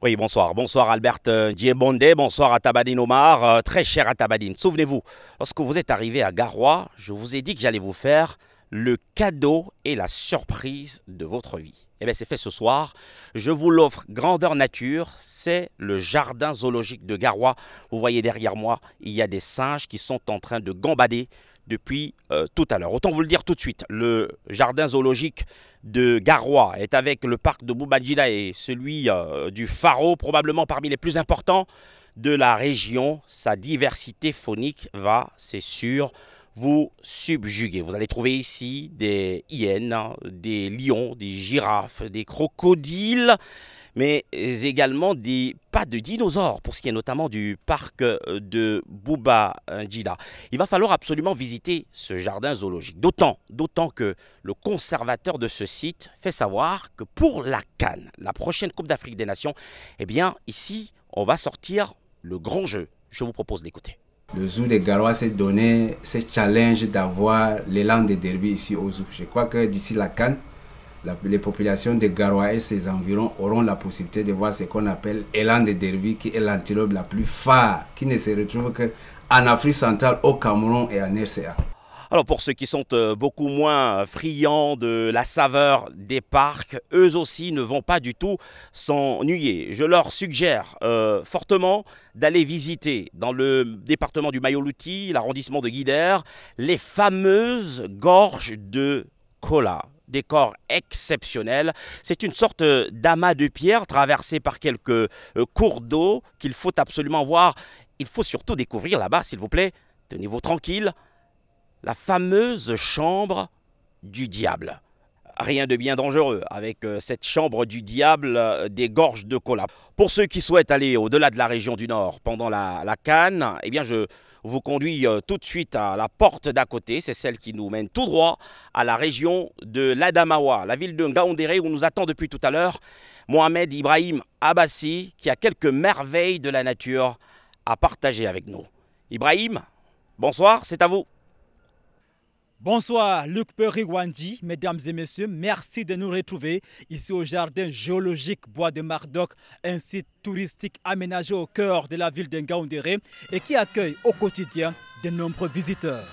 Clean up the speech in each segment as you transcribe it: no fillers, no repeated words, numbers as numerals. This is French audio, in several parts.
Oui, bonsoir. Bonsoir Albert Djebonde, bonsoir à Tabadine Omar, très cher à Tabadine. Souvenez-vous, lorsque vous êtes arrivé à Garoua, je vous ai dit que j'allais vous faire le cadeau et la surprise de votre vie. Eh bien, c'est fait ce soir. Je vous l'offre grandeur nature. C'est le jardin zoologique de Garoua. Vous voyez derrière moi, il y a des singes qui sont en train de gambader depuis tout à l'heure. Autant vous le dire tout de suite, le jardin zoologique de Garoua est avec le parc de Boubadjila et celui du Faro, probablement parmi les plus importants de la région. Sa diversité faunique va, c'est sûr, vous subjuguer. Vous allez trouver ici des hyènes, des lions, des girafes, des crocodiles, mais également pas de dinosaures, pour ce qui est notamment du parc de Boubadjila. Il va falloir absolument visiter ce jardin zoologique, d'autant que le conservateur de ce site fait savoir que pour la CAN, la prochaine Coupe d'Afrique des Nations, eh bien ici, on va sortir le grand jeu. Je vous propose d'écouter. Le zoo de Garoua s'est donné ce challenge d'avoir l'élan de derby ici au zoo. Je crois que d'ici la CAN, les populations de Garoua et ses environs auront la possibilité de voir ce qu'on appelle l'élan de derby, qui est l'antilope la plus phare, qui ne se retrouve qu'en Afrique centrale, au Cameroun et en RCA. Alors pour ceux qui sont beaucoup moins friands de la saveur des parcs, eux aussi ne vont pas du tout s'ennuyer. Je leur suggère fortement d'aller visiter dans le département du Mayoluti, l'arrondissement de Guidère, les fameuses gorges de Kola. Décor exceptionnel. C'est une sorte d'amas de pierre traversé par quelques cours d'eau qu'il faut absolument voir. Il faut surtout découvrir là-bas, s'il vous plaît. Tenez-vous tranquille. La fameuse chambre du diable. Rien de bien dangereux avec cette chambre du diable des gorges de Kola. Pour ceux qui souhaitent aller au-delà de la région du Nord pendant la CAN, eh bien je vous conduis tout de suite à la porte d'à côté. C'est celle qui nous mène tout droit à la région de l'Adamawa, la ville de Ngaoundéré où nous attend depuis tout à l'heure Mohamed Ibrahim Abbassi qui a quelques merveilles de la nature à partager avec nous. Ibrahim, bonsoir, c'est à vous. Bonsoir Luc Perigwandi, mesdames et messieurs, merci de nous retrouver ici au jardin géologique Bois de Mardoc, un site touristique aménagé au cœur de la ville de Ngaoundéré et qui accueille au quotidien de nombreux visiteurs.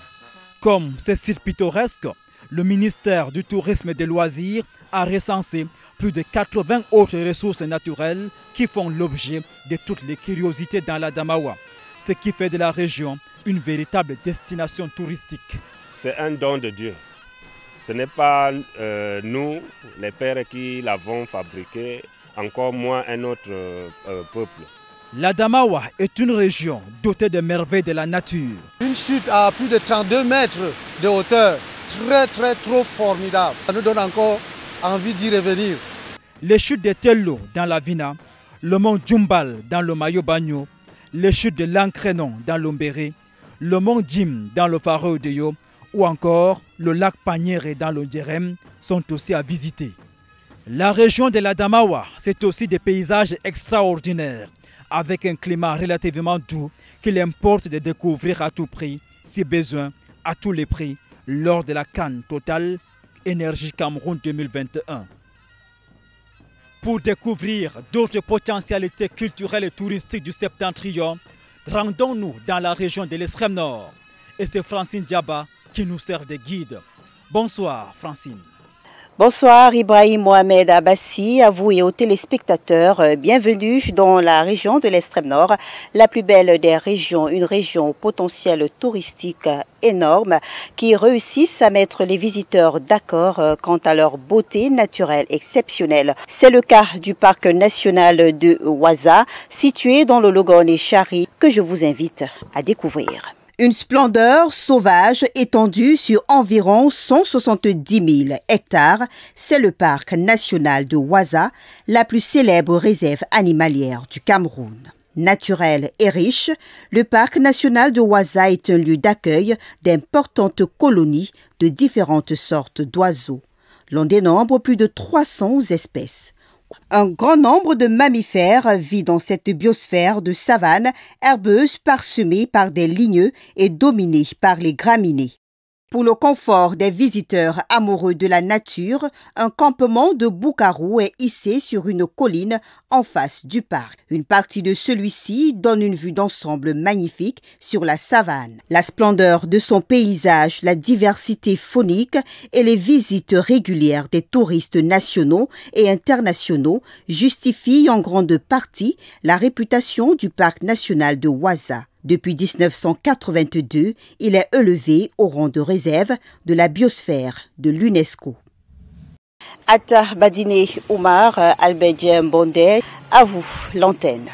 Comme ce site pittoresque, le ministère du Tourisme et des Loisirs a recensé plus de 80 autres ressources naturelles qui font l'objet de toutes les curiosités dans l'Adamawa, ce qui fait de la région une véritable destination touristique. C'est un don de Dieu. Ce n'est pas nous, les pères, qui l'avons fabriqué, encore moins un autre peuple. L'Adamawa est une région dotée de merveilles de la nature. Une chute à plus de 32 mètres de hauteur, trop formidable. Ça nous donne encore envie d'y revenir. Les chutes de Tello dans la Vina, le mont Djumbal dans le Mayo-Bagno, les chutes de Lancrenon dans l'Ombéré, le mont Djim dans le Faro de Yo, ou encore le lac Paniéré dans le Djerem sont aussi à visiter. La région de l'Adamawa, c'est aussi des paysages extraordinaires, avec un climat relativement doux qu'il importe de découvrir à tout prix, si besoin, à tous les prix, lors de la CAN Total Énergie Cameroun 2021. Pour découvrir d'autres potentialités culturelles et touristiques du Septentrion, rendons-nous dans la région de l'Extrême Nord. Et c'est Francine Diaba qui nous sert de guide. Bonsoir Francine. Bonsoir Ibrahim Mohamed Abbassi, à vous et aux téléspectateurs. Bienvenue dans la région de l'Extrême Nord, la plus belle des régions, une région au potentiel touristique énorme qui réussissent à mettre les visiteurs d'accord quant à leur beauté naturelle exceptionnelle. C'est le cas du parc national de Ouaza, situé dans le Logone-Chari, que je vous invite à découvrir. Une splendeur sauvage étendue sur environ 170 000 hectares, c'est le parc national de Ouaza, la plus célèbre réserve animalière du Cameroun. Naturel et riche, le parc national de Ouaza est un lieu d'accueil d'importantes colonies de différentes sortes d'oiseaux. L'on dénombre plus de 300 espèces. Un grand nombre de mammifères vit dans cette biosphère de savane herbeuse parsemée par des ligneux et dominée par les graminées. Pour le confort des visiteurs amoureux de la nature, un campement de Boukarou est hissé sur une colline en face du parc. Une partie de celui-ci donne une vue d'ensemble magnifique sur la savane. La splendeur de son paysage, la diversité faunique et les visites régulières des touristes nationaux et internationaux justifient en grande partie la réputation du parc national de Ouaza. Depuis 1982, il est élevé au rang de réserve de la biosphère de l'UNESCO. Atta Badine Oumar, Albert Djem Bondé, à vous l'antenne.